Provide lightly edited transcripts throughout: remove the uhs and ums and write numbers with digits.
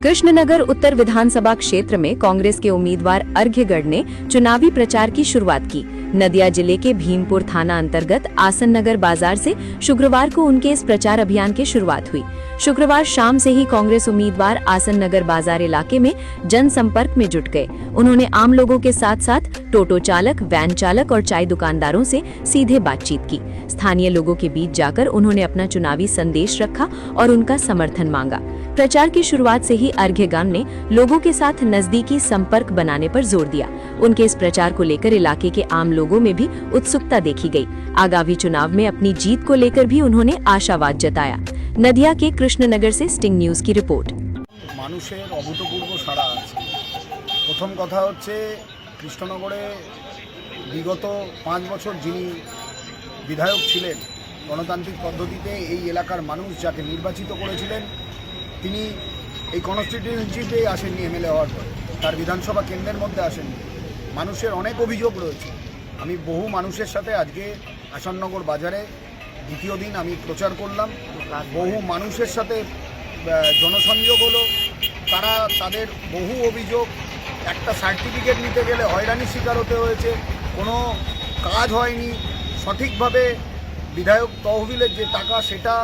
कृष्णनगर उत्तर विधानसभा क्षेत्र में कांग्रेस के उम्मीदवार अर्घ्यगढ़ ने चुनावी प्रचार की शुरुआत की। नदिया जिले के भीमपुर थाना अंतर्गत आसन नगर बाजार से शुक्रवार को उनके इस प्रचार अभियान की शुरुआत हुई। शुक्रवार शाम से ही कांग्रेस उम्मीदवार आसन नगर बाजार इलाके में जनसंपर्क में जुट गए। उन्होंने आम लोगों के साथ साथ टोटो चालक, वैन चालक और चाय दुकानदारों से सीधे बातचीत की। स्थानीय लोगों के बीच जाकर उन्होंने अपना चुनावी संदेश रखा और उनका समर्थन मांगा। प्रचार की शुरुआत से ही अर्घ्यगढ़ ने लोगों के साथ नजदीकी संपर्क बनाने पर जोर दिया। उनके इस प्रचार को लेकर इलाके के आम लोगों में भी उत्सुकता देखी गई। आगामी चुनाव में अपनी जीत को लेकर भी उन्होंने आशावाद जताया। नदिया के कृष्णनगर से स्टिंग न्यूज की रिपोर्ट। মানুষের অভূতপূর্ব সাড়া আছে। প্রথম কথা হচ্ছে কৃষ্ণনগরে বিগত 5 বছর যিনি বিধায়ক ছিলেন, গণতান্ত্রিক পদ্ধতিতে এই এলাকার মানুষ যাকে নির্বাচিত করেছিলেন, তিনি এই কনস্টিটিউয়েন্সিতে আসেননি এমএলএ হওয়ার পর, তার বিধানসভা কেন্দ্রের মধ্যে আসেননি। মানুষের অনেক অভিযোগ রয়েছে। আমি বহু মানুষের সাথে আজকে আসাননগর বাজারে দ্বিতীয় দিন আমি প্রচার করলাম। বহু মানুষের সাথে জনসংযোগ হলো। তারা তাদের বহু অভিযোগ, একটা সার্টিফিকেট নিতে গেলে হয়রানির শিকার হতে হয়েছে, কোনো কাজ হয়নি, সঠিকভাবে বিধায়ক তহবিলের যে টাকা সেটা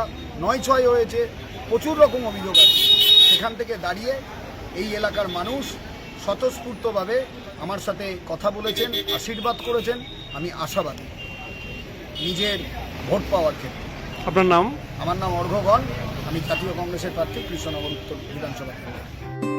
নয়ছয় হয়েছে, প্রচুর রকম অভিযোগ আছে। সেখান থেকে দাঁড়িয়ে এই এলাকার মানুষ স্বতঃস্ফূর্তভাবে আমার সাথে কথা বলেছেন, আশীর্বাদ করেছেন। আমি আশাবাদী নিজের ভোট পাওয়ার ক্ষেত্রে। আপনার নাম? আমার নাম অর্ঘ্যগণ। আমি জাতীয় কংগ্রেসের প্রার্থী কৃষ্ণনগর উত্তর বিধানসভা কেন্দ্র।